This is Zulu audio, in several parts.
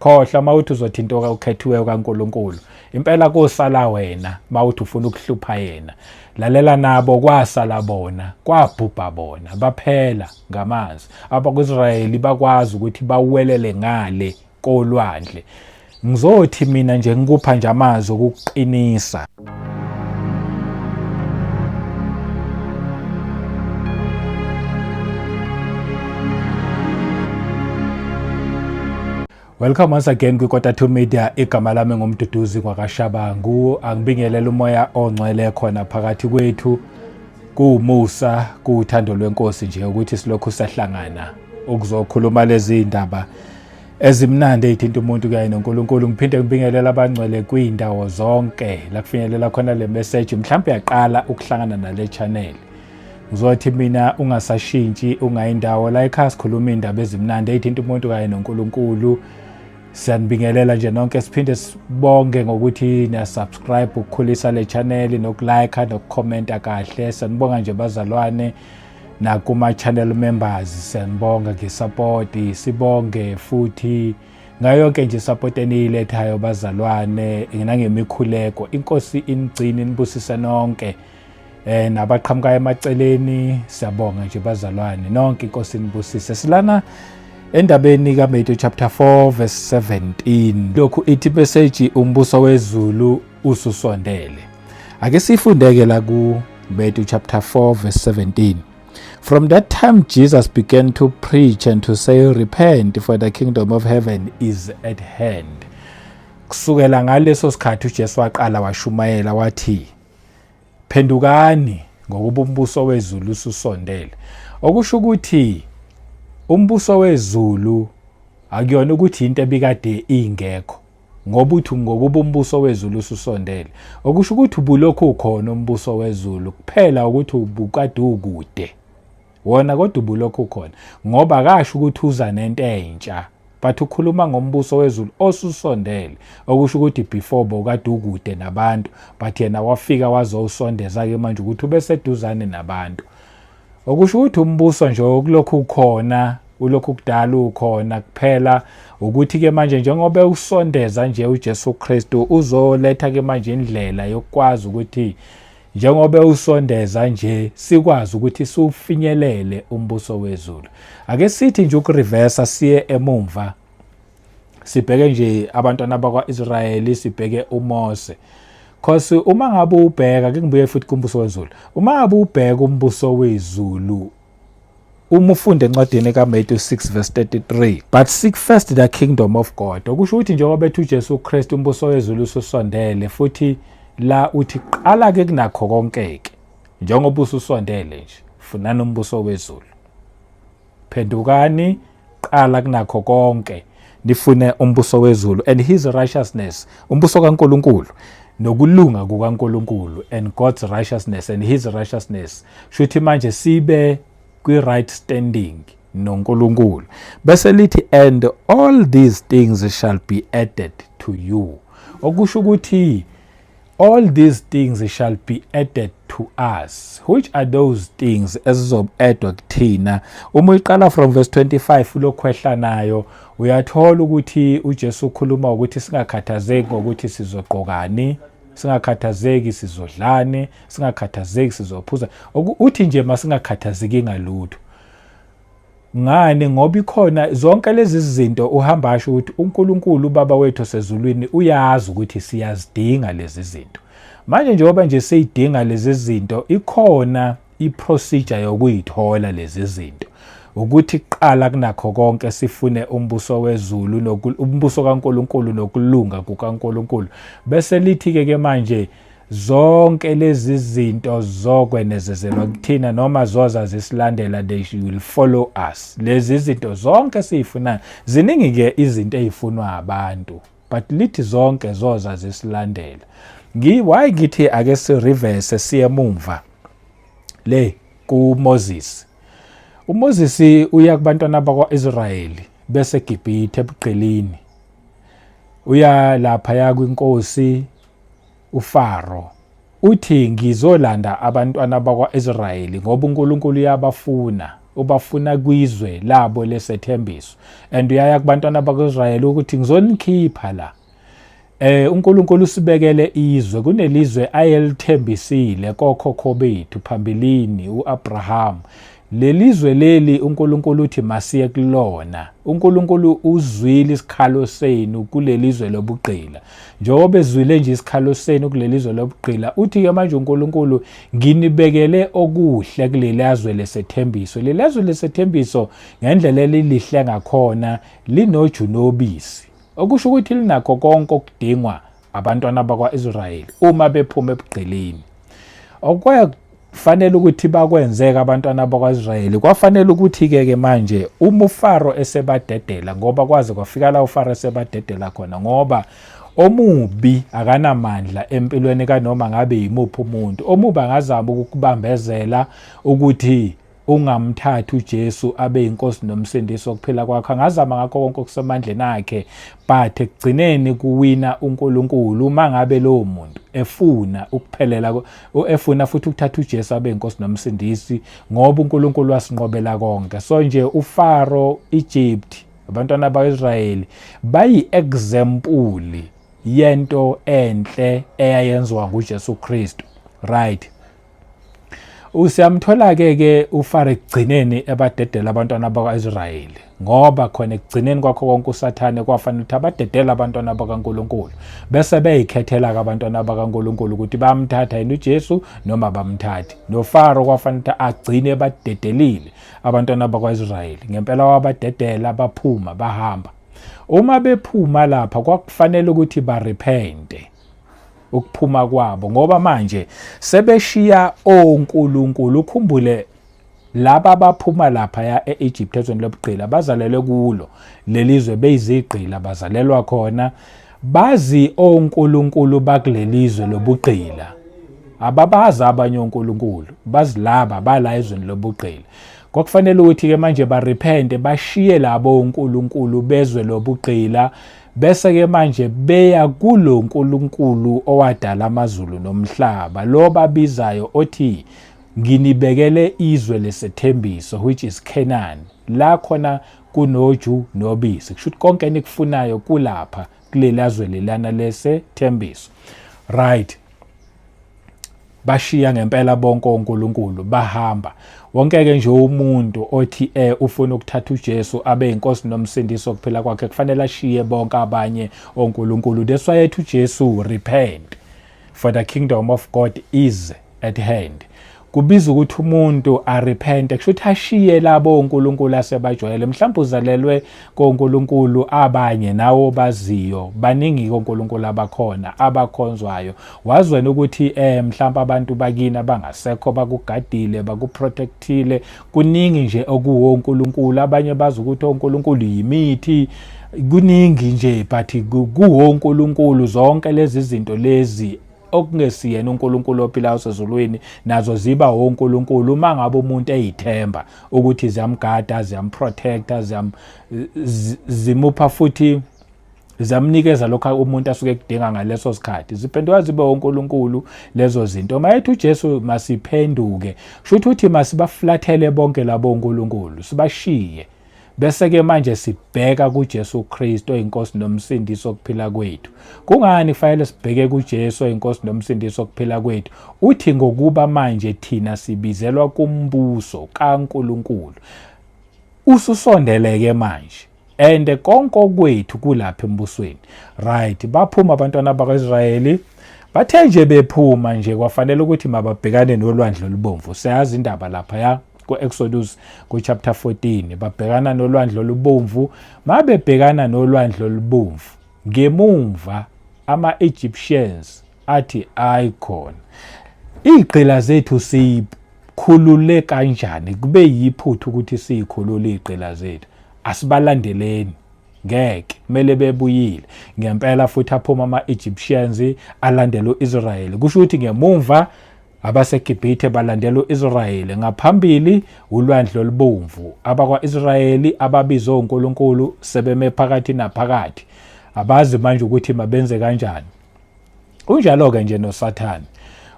khohla mawuthi uzothinto ukhethiwe kaNkuluNkulu impela kosala wena mawuthi ufuna ukuhlupha yena. Lalela nabo kwasala bona kwabhubha bona baphela ngamanzi. AbakwaIsrayeli bakwazi ukuthi bawelele ngale kolwandle. Ngizothi mina nje ngikupha nje amazwi okuqinisa. Welcome once again kwiKota2 Media. Igama lami ngumduduzi kwaKashabangu. Angibingelela umoya ongcwele khona phakathi kwethu. Kuumusa, kuuthando lwenkosi nje ukuthi silokhu sahlangana ukuzokhuluma lezi indaba ezimnandi ezithinta umuntu kanye noNkulunkulu. Ngiphinde ngibingelela abangcwele kwindawo zonke la kufinyelela khona le message. Mhlawumbe yaqala ukuhlangana nale channel. Ngizothi mina ungasashintshi ungayindawo la ekhaya sikhuluma indaba ezimnandi ezithinta umuntu kanye noNkulunkulu. Siyanibingelela nje nonke, siphinde sibonge ngokuthi niya-subscribe ukukhulisa le channel nokulike nokukhomenta kahle. Siyanibonga nje bazalwane nakuma-channel members, siyanibonga nge-support. Sibonge futhi ngayo yonke nje support eniyilethayo bazalwane nangemikhuleko. Inkosi inigcine inibusise nonke. Nabaqhamukayo emaceleni siyabonga nje bazalwane nonke, inkosi inibusise. Silana endabeni kaMatthew chapter 4 verse 17. Lokhu ithi message umbuso wezulu ususondele. Ake sifundeke la ku Matthew chapter 4 verse 17. From that time Jesus began to preach and to say, repent, for the kingdom of heaven is at hand. Kusukela ngaleso sikhathi uJesu waqala washumayela wathi, phendukani ngokuba umbuso wezulu ususondele. Okusho ukuthi umbuso wezulu akuyona ukuthi into ebikade ingekho, ngoba uthi ngokuba umbuso wezulu ususondele. Okusho ukuthi ubulokhu ukhona umbuso wezulu, kuphela ukuthi ubukade ukude wona, kodwa ubulokhu ukhona ngoba akasho ukuthi uza nento entsha, but ukhuluma ngombuso wezulu osusondele. Okusho ukuthi before bokade ukude nabantu, but yena wafika wazowusondeza ke manje ukuthi ube seduzane nabantu. Okusho ukuthi umbuso nje okulokhu ukhona, ulokhu kudala ukhona, kuphela ukuthi ke manje njengoba usondeza nje uJesu Kristu uzoletha ke manje indlela yokwazi ukuthi njengoba usondeza nje sikwazi ukuthi siufinyelele umbuso wezulu. Ake sithi nje ukureverse siye emumva, sibheke nje abantwana bakwaIsrayeli, sibheke uMose. Because uma ngabe ubheka, ke ngibuye futhi kumbuso wezulu, uma ngabe ubheka umbuso wezulu, uma ufunde encwadini kaMatthew 6 verse 33, but seek first the kingdom of God. Okusho ukuthi njengoba bethu uJesu Kristu umbuso wezulu ususondele, futhi la uthi qala ke kunakho konke ke njengoba ususondele nje, funani umbuso wezulu. Phendukani, qala kunakho konke nifune umbuso wezulu and his righteousness, umbuso kaNkulunkulu nokulunga kukaNkulunkulu, and God's righteousness and his righteousness. Shuthi manje sibe kwi-right standing noNkulunkulu. Bese lithi and all these things shall be added to you. Okusho ukuthi all these things shall be added to us. Which are those things ezizob-addwa kuthina? Uma uyiqala from verse 25 ulokhwehla nayo uyathola ukuthi uJesu ukhuluma ukuthi singakhathazeki ngokuthi sizogqokani, singakhathazeki sizodlani, singakhathazeki sizophuza. Uthi nje masingakhathazeki ngalutho. Ngani? Ngoba ikhona zonke lezi zinto uhamba asho ukuthi uNkulunkulu uBaba wethu osezulwini uyazi ukuthi siyazidinga lezi zinto. Manje njengoba nje siyidinga lezi zinto, ikhona iprocedure yokuyithola lezi zinto. Ukuthi qala kunakho konke sifune umbuso wezulu umbuso kaNkulunkulu nokulunga kukaNkulunkulu. Bese lithi ke manje zonke lezi zinto zokwenezezelwa kuthina noma zoza zisilandela, they will follow us. Lezi zinto zonke sizifunayo, ziningi ke izinto ezifunwa abantu, but lithi zonke zoza zisilandela. Why ngithi ake si reverse siye emumva le kuMoses. uMoses uya kubantwana bakwaIsrayeli bese eGibhithe ebuqelini, uya lapha ya kwinkosi uFaro. Uthi ngizolanda abantwana bakwaIsrayeli ngoba uNkulunkulu uyabafuna ubafuna kwizwe labo lesethembiso. And uyaya kubantwana bakwaIsrayeli ukuthi ngizonikhipha la. uNkulunkulu usibekele izwe, kunelizwe ayelithembisile kokhokho bethu phambilini uAbraham. Lelizwe leli uNkulunkulu uthi masiye kulona. uNkulunkulu uzwile isikhalo senu kulelizwe lobugqila. Njengoba ezwile nje isikhalo senu kulelizwe lobugqila, uthi ke manje uNkulunkulu nginibekele okuhle kulelizwe lesethembiso. Lelizwe lesethembiso ngendlela elihle ngakhona linoju nobisi. Okusho ukuthi linakho konke okudingwa abantwana bakwaIsrayeli uma bephuma ebugqilini. Okufanele ukuthi bakwenzeka abantwana bakwaIsrayeli, kwafanele ukuthi ke manje uma uFaro esebadedela, ngoba kwaze kwafika la uFaro esebadedela khona, ngoba omubi akanamandla empilweni kanoma ngabe yimuphi umuntu. Omubi angazama ukukubambezela ukuthi ungamthatha uJesu abe inkosi nomsindisi wokuphila kwakho, angazama ngakho konke okusemandleni akhe, but ekugcineni kuwina uNkulunkulu uma ngabe lowo muntu efuna ukuphelela, efuna futhi ukuthatha uJesu abe inkosi nomsindisi, ngoba uNkulunkulu wasinqobela konke. So nje uFaro, Egypt, abantwana bakwaIsrayeli bayi-example yento enhle eyayenziwa nguJesu Kristu, right? Usiyamthola-ke uFaro ekugcineni ebadedela abantwana bakwaIsrayeli, ngoba khona ekugcineni kwakho konke uSathane kwafanele ukuthi abadedele abantwana bakaNkulunkulu, bese beyikhethela-ke abantwana bakaNkulunkulu ukuthi bamthatha yini uJesu noma bamthathi. NoFaro kwafanele ukuthi agcine badedelile abantwana bakwaIsrayeli. Ngempela wabadedela, baphuma bahamba. Uma bephuma lapha kwakufanele ukuthi barepente ukuphuma kwabo, ngoba manje sebeshiya onkulunkulu. Ukhumbule laba baphuma lapha ya eEgypt ezweni lobugqila bazalelwe kulo lelizwe, beyizigqila bazalelwa khona, bazi onkulunkulu bakulelizwe lobugqila. Ababazi abanye onkulunkulu, bazi laba bala ezweni lobugqila. Kwakufanele ukuthi ke manje barepente, bashiye labo onkulunkulu bezwe lobugqila, bese ke manje beya kulo uNkulunkulu owadala amazulu nomhlaba, lo babizayo othi nginibekele izwe lesethembiso, which is Canaan, la khona kunoju nobisi. Kusho ukuthi konke enikufunayo kulapha kulelazwe lelana lesethembiso, right? Bashiya ngempela bonke onkulunkulu bahamba. Wonke-ke nje umuntu othi ufuna ukuthatha uJesu abe inkosi nomsindisi wokuphila kwakhe kufanele ashiye bonke abanye onkulunkulu. That's why ethi uJesu repent, for the kingdom of God is at hand. Kubiza ukuthi umuntu arepente, kusho ukuthi ashiye labo onkulunkulu asebajwayele. Mhlawumbe uzalelwe konkulunkulu abanye nawo baziyo, baningi konkulunkulu abakhona abakhonzwayo. Wazwena ukuthi mhlawumbe abantu bakini abangasekho bakugadile, bakuprotectile, kuningi nje okuwo uNkulunkulu. Abanye bazi ukuthi uNkulunkulu yimithi, kuningi nje, but kuwo uNkulunkulu zonke lezi zinto lezi okungesiyena uNkulunkulu ophilayo sezulwini, nazo ziba wonkulunkulu uma ngabe umuntu eyithemba ukuthi ziyamgada, ziyamprotecta, zimupha futhi zamnikeza lokho umuntu asuke kudinga ngaleso sikhathi. Ziphenduka zibe wonkulunkulu lezo zinto. Mayethi uJesu masiphenduke, kusho ukuthi masibaflathele bonke labo onkulunkulu, sibashiye, bese ke manje sibheka kuJesu Kristu oyinkosi nomsindisi wokuphila kwethu. Kungani kufanele sibheke kuJesu oyinkosi nomsindisi wokuphila kwethu? Uthi ngokuba manje thina sibizelwa kumbuso kaNkulunkulu. Ususondeleke manje, and konke kwethu kulapha embusweni, right? Baphuma abantwana bakwaIsrayeli, bathe nje bephuma nje kwafanele ukuthi mababhekane nolwandle olubomvu. Siyazi indaba lapha ya ku-Exodus ku-chapter 14, babhekana nolwandle olubomvu. Mabebhekana nolwandle olubomvu, ngemumva ama-Egyptians athi ayikhona iy'gqila zethu sikhulule kanjani, kube yiphutha ukuthi siyikhulule iy'gqila zethu, asibalandeleni, ngeke, kumele bebuyile. Ngempela futhi aphuma ama-Egyptians alandela u-Israyeli. Kusho ukuthi ngemumva abaseGibhithe balandela u-Israyeli, ngaphambili ulwandle olubomvu. Abakwa-Israyeli ababizwa uNkulunkulu sebeme phakathi naphakathi, abazi manje ukuthi mabenze kanjani. Unjalo-ke nje noSathane.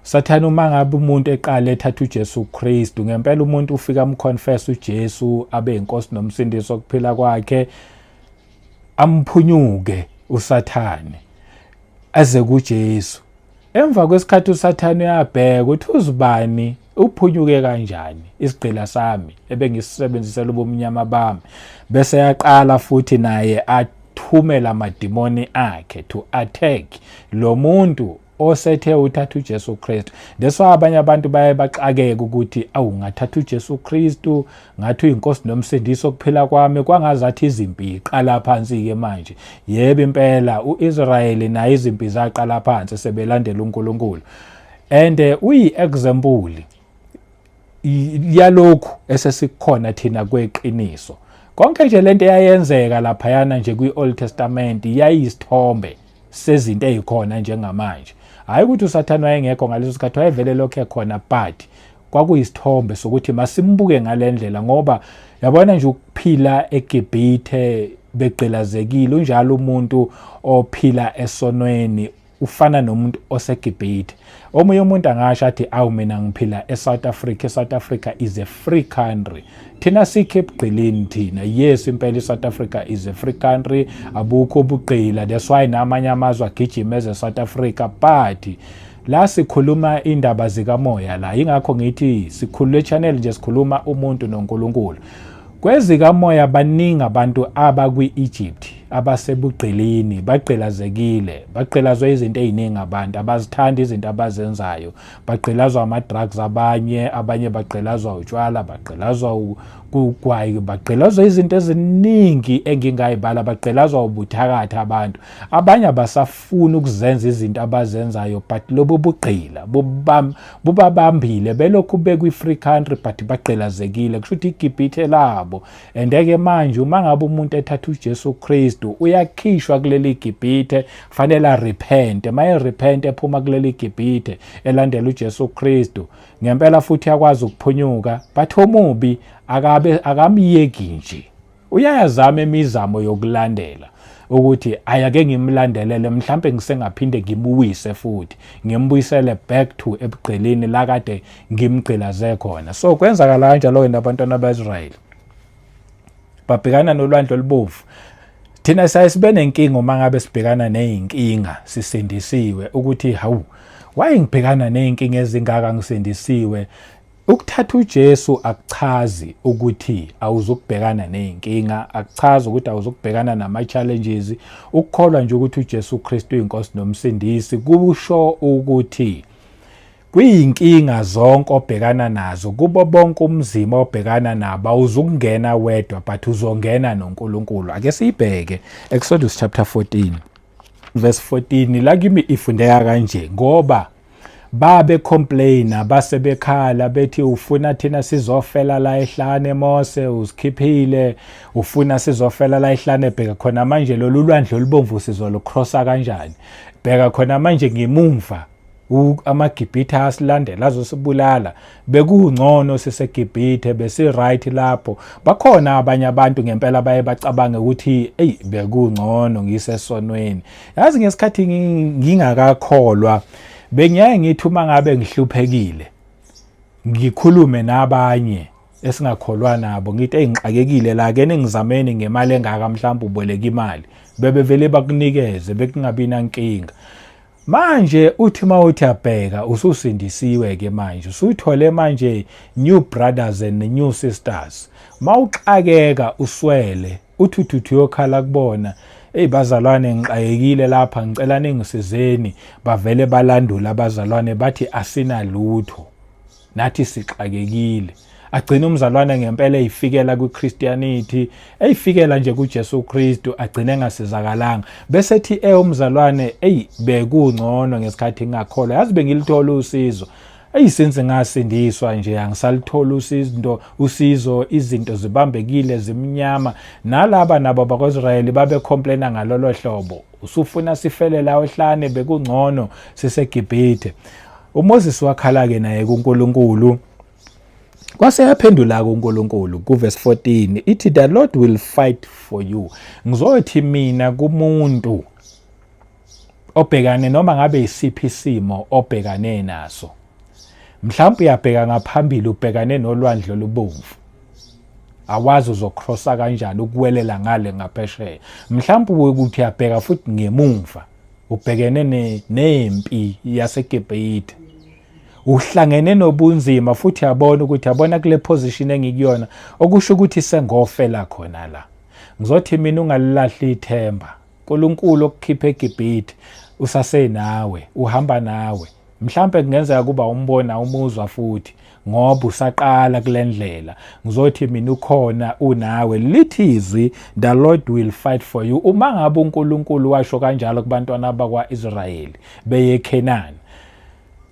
Sathane uma ngabe umuntu eqala ethatha uJesu Kristu, ngempela umuntu ufika amconfess uJesu abe inkosi nomsindisi wokuphila kwakhe, amphunyuke uSathane aze kuJesu. Emva kwesikhathi uSathane uyabheka uthi uzibani uphunyuke kanjani isigqila sami ebengisebenzisela ubumnyama bami, bese yaqala futhi naye athumela amadimoni akhe to attack lo muntu osethe uthatha uJesu Kristu. Deso abanye abantu baye baxakeke ukuthi ngathatha uJesu Kristu ngathi uyinkosi nomsindisi okuphila kwami, kwangazathi izimpi iqala phansi ke manje. Yebo impela uIsrayeli naye izimpi zaqala phansi sebelandela uNkulunkulu, and uyi-example yalokhu esesikhona thina kweqiniso. Konke nje lento eyayenzeka laphayana nje kwi-Old Testament yayisithombe sezinto ezikhona njengamanje. Hayi ukuthi uSathane wayengekho ngaleso sikhathi, wayevele lokho ekhona, but kwakuyisithombe sokuthi masimbuke ngalendlela, ngoba yabona nje ukuphila eGibhithe begqilazekile, unjalo umuntu ophila esonweni ufana nomuntu oseGibhithe. Omunye umuntu angasho athi mina ngiphila eSouth Africa. eSouth Africa is a free country. Thina sikhe ebugqilini thina. Yes, impela iSouth Africa is a free country, abukho ubugqila. That's why namanye amazwe agijima eSouth Africa, but la sikhuluma indaba zikamoya la, ingakho ngithi sikhulule channel nje sikhuluma umuntu noNkulunkulu. Kwezikamoya baningi abantu abakwi-Egypt abasebugqilini, bagqilazekile, bagqilazwe izinto eziningi, abantu abazithanda izinto abazenzayo, bagqilazwa ama-drugs, abanye bagqilazwa utshwala, bagqilazwa ugwayi, bagqilazwa izinto eziningi engingayibala, bagqilazwa ubuthakathi abantu. Abanye abasafuni ukuzenza izinto abazenzayo, but lobo bugqila bubabambile, belokhu bekwi-free country but bagqilazekile, kusho ukuthi iGibhithe labo. And-ke manje uma ngabe umuntu ethatha uJesu Kristu uyakhishwa kuleli Gibhithe, fanele arepente. Maye repente ephuma kuleli Gibhithe elandela uJesu Kristu, ngempela futhi yakwazi ukuphunyuka, but omubi akamyeki nje, uyayazama imizamo yokulandela ukuthi ayake ngimlandelele, mhlambe ngisengaphinde ngimuwise futhi ngimbuyisele back to ebugqilini la kade ngimgqilaze khona. So kwenzakala kanjalo nabantwana baIsrayeli babhekana nolwandle olubovu. Thina sibe nenkinga uma ngabe sibhekana nezinkinga sisindisiwe, ukuthi hawu why ngibhekana nezinkinga ezingaka ngisindisiwe. Ukuthatha uJesu akuchazi ukuthi awuzukubhekana nezinkinga, akuchazi ukuthi awuzukubhekana nama-challenges. Ukukholwa nje ukuthi uJesu Kristu uyinkosi nomsindisi kusho ukuthi kuyinkinga zonke obhekana nazo, kubo bonke umzima obhekana nabo, awuzukungena wedwa but uzongena noNkulunkulu. Ake siyibheke Exodus chapter 14 verse 14. La kimi ifundeka kanje: ngoba babe complaina, basebekhala bethi ufuna thina sizofela la ehlane Mose, usikhiphile, ufuna sizofela la ehlane. Bheka khona manje lolu lwandle olubomvu sizolukrossa kanjani? Bheka khona manje ngemumva amaGibhithe asilandela azosibulala, bekungcono siseGibhithe, besi-right lapho. Bakhona abanye abantu ngempela baye bacabange ukuthi bekungcono ngisesonweni. Yazi ngesikhathi ngingakakholwa bengiyaye ngithi uma ngabe ngihluphekile ngikhulume nabanye esingakholwa nabo, ngithi ngixakekile la ke ningizameni ngemali engaka, mhlawumbe uboleka imali, bebevele bakunikeze bekungabi nankinga. Manje uthi mawuthi abheka ususindisiwe ke manje, usuthole manje new brothers and new sisters. Mawuxakeka uswele uthuthu yokhala kubona, bazalwane ngixakekile lapha, ngicela ningisizeni, bavele balandula abazalwane bathi asinalutho, nathi sixakekile. Agcina umzalwane ngempela eyifikela kuChristianity, eyifikela nje kuJesu Kristu, agcine engasizakalanga, bese ethi umzalwane bekungcono ngesikhathi ngakholwa. Yazi bengilithola usizo, since ngasindiswa nje angisalithola usizo, izinto zibambekile zimnyama. Nalaba nabo bakwaIsrayeli babe complaina ngalolo hlobo, usufuna sifele la ehlane, bekungcono siseGibhithe. uMoses wakhala ke naye kuNkulunkulu, kwase yaphendula kuNkulunkulu kuverse 14 ithi, the Lord will fight for you. Ngizothi mina kumuntu obhekane noma ngabe isiphi isimo obhekane naso. Mhlawumbe uyabheka ngaphambili ubhekane nolwandle olubomvu. Awazi uzokrossa kanjani ukuwelela ngale ngaphesheya. Mhlawumbe ukuthi uyabheka futhi ngemuva ubhekene nempi yaseGibhithe. Uhlangene nobunzima futhi yabona ukuthi yabona kule position engikuyona okusho ukuthi sengofela khona la. Ngizothi mina ungalilahli ithemba. uNkulunkulu okukhipha eGibhithe usasenawe, uhamba nawe. Mhlambe kungenzeka kuba umbona umuzwa futhi ngoba usaqala kulendlela. Ngizothi mina ukhona unawe. Lithizwi the Lord will fight for you. Uma ngabe uNkulunkulu washo kanjalo kubantwana bakwaIsrayeli beye eKhenani.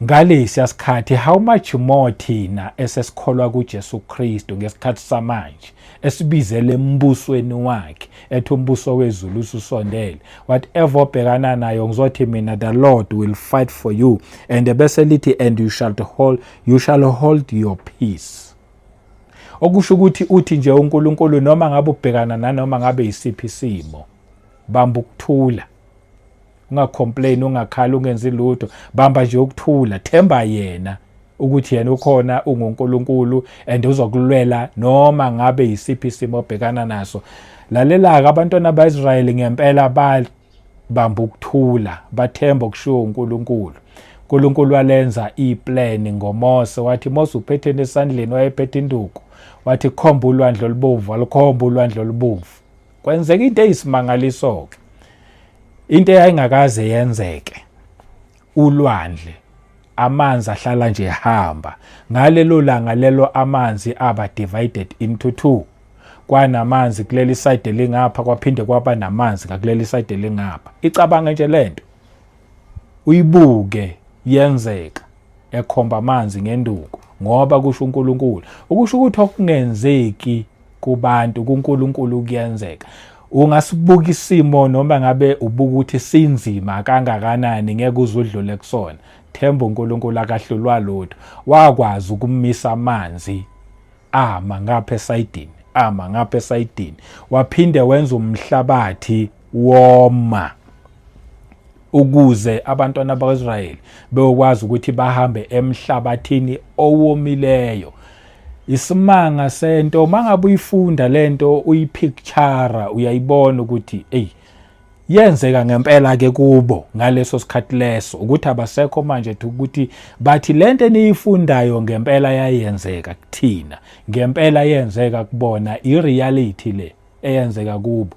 Ngalesi yasikhathi how much more thina esesikholwa kuJesu Kristu ngesikhathi samanje esibizele embusweni wakhe ethi umbuso wezulu ususondele. Whatever obhekana nayo ngizothi mina the Lord will fight for you and bese lithi and you shall hold your peace. Okusho ukuthi uthi nje uNkulunkulu noma ngabe ubhekana nanoma ngabe isiphi isimo bamba ukuthula. Ungacomplain, ungakhala, ungenzi lutho, bamba nje ukuthula, themba yena ukuthi yena ukhona unguNkulunkulu and uzokulwela noma ngabe isiphi isimo obhekana naso. Lalela-ke abantwana baIsrayeli ngempela bamba ukuthula, bathemba okushiwo uNkulunkulu. uNkulunkulu walenza iplan ngoMose, wathi Mose uphethe nesandleni wayephethe induku, wathi khomba ulwandle olubomvu, walikhomba ulwandle olubomvu. Kwenzeka into eyisimangaliso-ke, into eyayingakaze yenzeke. Ulwandle amanzi ahlala nje ehamba. Ngalelo langa lelo amanzi aba divided into two. Kwanamanzi kuleli side elingapha kwaphinde kwaba namanzi ngakuleli side elingapha. Icabanga nje lento uyibuke yenzeka ekhomba amanzi ngenduku ngoba kusho uNkulunkulu. Ukusho ukuthi okungenzeki kubantu kuNkulunkulu kuyenzeka. Ungasibuka isimo noma ngabe ubuka ukuthi sinzima kangakanani ngeke uzudlule kusona. Themba uNkulunkulu akahlulwa lutho. Wakwazi ukumisa amanzi ama ngapha esayidini, waphinde wenza umhlabathi woma ukuze abantwana bakwaIsrayeli bekwazi ukuthi bahambe emhlabathini owomileyo. Isimanga sento mangabe uyifunda lento uyipicture uyayibona ukuthi yenzeka ngempela ke kubo ngaleso sikhathi leso ukuthi abasekho manje ukuthi bathi lento eniyifundayo ngempela yayenzeka kuthina, ngempela yenzeka kubona, ireality le eyenzeka kubo.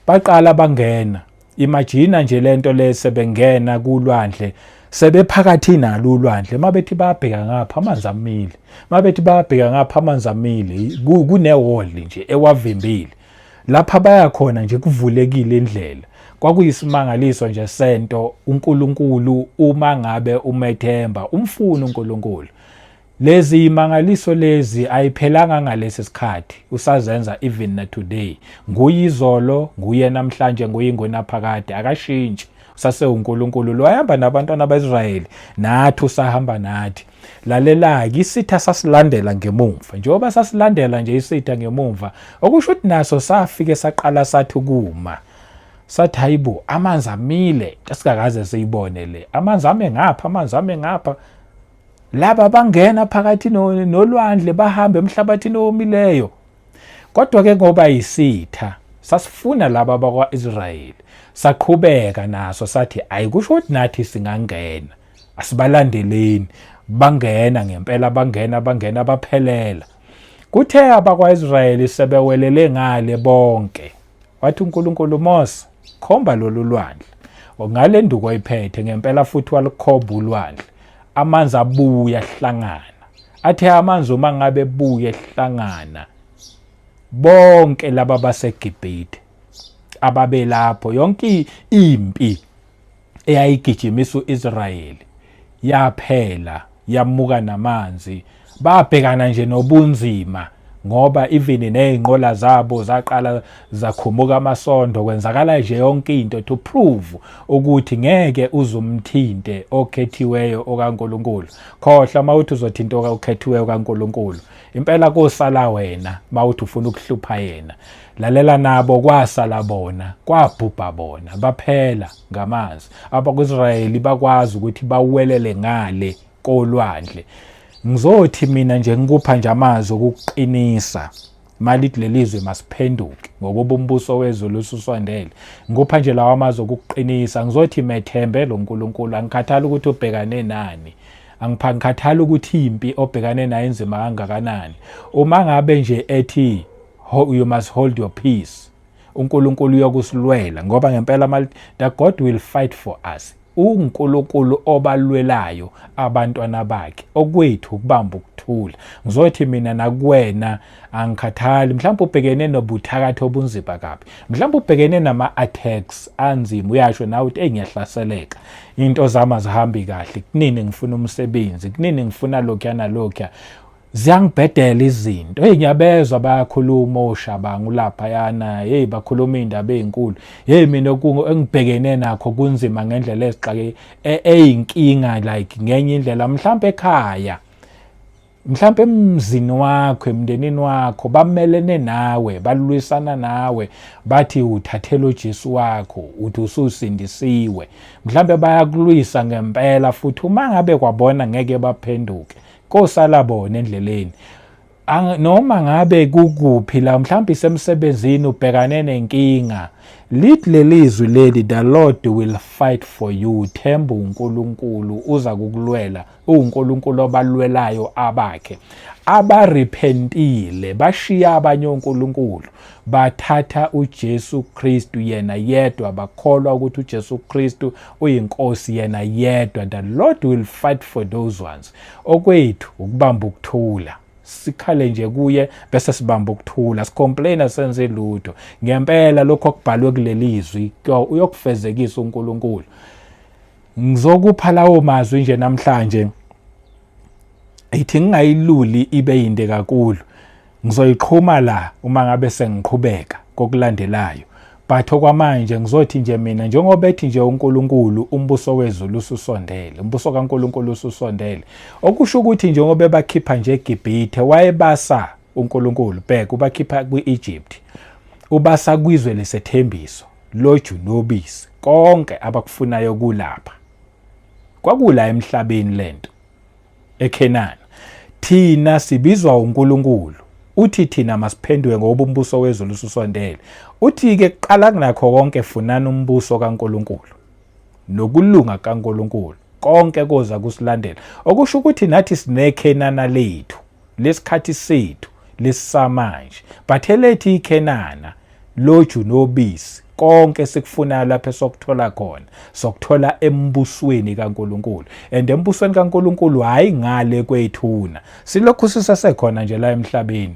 Baqala bangena, imagine nje lento lesebengena kulwandle sebephakathi nalo ulwandle, mabethi bayabheka ngapha amanzi amile, mabethi bayabheka ngapha amanzi amile, kunewall nje ewavimbile. Lapha bayakhona nje kuvulekile indlela. Kwakuyisimangaliso nje sento uNkulunkulu uma ngabe umethemba umfuna uNkulunkulu. Lezi imangaliso lezi ayiphelanga ngalesi sikhathi, usazenza even na today. Nguye izolo, nguye namhlanje, nguye ngonaphakade, akashintshi. Usase uNkulunkulu lo wahamba nabantwana baIsrayeli, nathi usahamba nathi. Lalela-ke isitha sasilandela ngemumva. Njengoba sasilandela nje isitha ngemumva, okusho ukuthi naso safike saqala sathi kuma. Sathi hayibo amanzi amile, singakaze siyibone le. Amanzi ame ngapha. Laba bangena phakathi nolwandle bahambe emhlabathini omileyo. Kodwa ke ngoba isitha sasifuna laba bakwaIsrayeli, saqhubeka naso sathi ayikusho ukuthi nathi singangena, asibalandeleni. Bangena ngempela, bangena baphelela. Kuthe abakwaIsrayeli sebewelele ngale bonke, wathi uNkulunkulu Mose khomba lolu lwandle. Ngale nduku oyiphethe ngempela futhi walikhomba ulwandle. Amanzi abuya ehlangana. Athe amanzi uma ngabe buya ehlangana, bonke laba baseGibhithe ababelapho, yonke impi eyayigijimisa uIsrayeli yaphela, yamuka namanzi. Babhekana nje nobunzima ngoba even ney'nqola zabo zaqala zakhumuka amasondo, kwenzakala nje yonke into to prove ukuthi ngeke uzumthinte okhethiweyo okaNkulunkulu. Khohlwa mawuthi uzothinta okhethiweyo kaNkulunkulu, impela kosala wena mawuthi ufuna ukuhlupha yena. Lalela nabo kwasala bona, kwabhubha bona, baphela ngamanzi. Abakwa-Israyeli bakwazi ukuthi bawelele ngale kolwandle. Ngizothi mina nje ngikupha nje amazwi okukuqinisa malithi lelizwe masiphenduke ngokuba umbuso wezulu ususondele. Ngikupha nje lawa amazwi okukuqinisa, ngizothi methembe lo nkulunkulu, angikhathali ukuthi ubhekane nani, angikhathali ukuthi impi obhekane nayo enzima kangakanani. Uma ngabe nje ethi you must hold your peace, uNkulunkulu uyokusilwela, ngoba ngempela that God will fight for us. uNkulunkulu obalwelayo abantwana bakhe, okwethu ukubamba ukuthula. Ngizothi mina nakuwena angikhathali, mhlawumbe ubhekene nobuthakathi obunzima kabi, mhlawumbe ubhekene nama-attacks anzima, uyasho nawe uthi ngiyahlaseleka, into zami azihambi kahle, kunini ngifuna umsebenzi, kunini ngifuna lokhuya nalokhuya, ziyangibhedela izinto. Ngiyabezwa bayakhuluma oshabangu laphayana, bakhuluma iy'ndaba ey'nkulu. Mina engibhekene nakho kunzima ngendlela ezixake eyinkinga, like ngenye indlela, mhlawumbe ekhaya, mhlawumbe emzini wakho, emndenini wakho, bamelene nawe, balwisana nawe, bathi uthathela uJesu wakho, uthi ususindisiwe. Mhlawumbe bayakulwisa ngempela futhi uma ngabe kwabona ngeke baphenduke, kosala bona endleleni. Noma ngabe kukuphi la, mhlawumbe isemsebenzini ubhekane nenkinga, lithi lelizwi leli, the Lord will fight for you. Themba uNkulunkulu uza kukulwela, uNkulunkulu obalwelayo abakhe. Abarepentile bashiya abanye onkulunkulu, bathatha uJesu Kristu yena yedwa, bakholwa ukuthi uJesu Kristu uyinkosi yena yedwa. The Lord will fight for those ones. Okwethu ukubamba ukuthula, sikhale nje kuye bese sibamba ukuthula, sicomplaina senze lutho. Ngempela lokho okubhalwe kulelizwi uyokufezekisa uNkulunkulu. Ngizokupha lawo mazwi nje namhlanje, ithi ngingayiluli ibe yinde kakhulu, ngizoyiqhuma la uma ngabe sengiqhubeka kokulandelayo. But okwamanje ngizothi nje mina, njengoba ethi nje uNkulunkulu umbuso wezulu ususondele, umbuso kaNkulunkulu ususondele, okusho ukuthi njengoba bakhipha nje eGibhithe, wayebasa uNkulunkulu, bheka ubakhipha kwi-Egypt, ubasa kwizwe lesethembiso, loju nobisi, konke abakufunayo kulapha, kwakula emhlabeni lento eKhenani. Thina sibizwa uNkulunkulu, uthi thina masiphenduke ngoba umbuso wezulu ususondele. Uthi-ke kuqala kunakho konke funani umbuso kaNkulunkulu nokulunga kaNkulunkulu, konke koza kusilandela. Okusho ukuthi nathi sineKhenana lethu, lesikhathi sethu lesamanje, but elethi iKhenana, loju nobisi, konke sikufunayo lapho sokuthola khona, sokuthola embusweni kaNkulunkulu. And embusweni kaNkulunkulu hayi ngale kwethuna, silokhu sisesekhona nje la emhlabeni,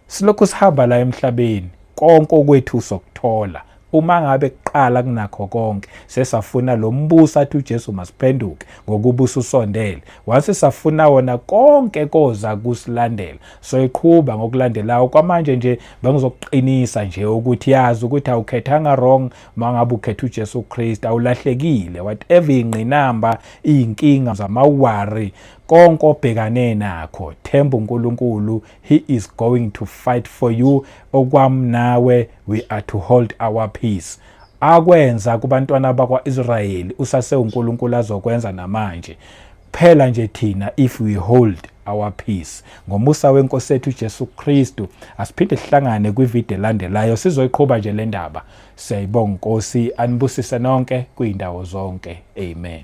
silokhu sihamba la emhlabeni, konke okwethu sokuthola. Uma ngabe kuqala kunakho konke sesafuna lo mbuso athi uJesu masiphenduke ngokuba ususondele, wase safuna wona konke koza kusilandela, so iqhubeka ngokulandelayo. Kwamanje nje bengizokuqinisa nje ukuthi yazi ukuthi awukhethanga wrong mangabe ukhetha uJesu Kristu, awulahlekile. Whatever ingqinamba, iy'nkinga zamawari, konke obhekane nakho, themba uNkulunkulu, he is going to fight for you. Okwami nawe, we are to hold our peace. Akwenza kubantwana bakwa-Israyeli usase uNkulunkulu azokwenza namanje. Phela nje thina if we hold our peace. Ngomusa wenkosi yethu uJesu Kristu, asiphinde sihlangane kwivideo elandelayo sizoyiqhubha nje le ndaba. Siyayibonga Nkosi, anibusise nonke kuyindawo zonke. Amen.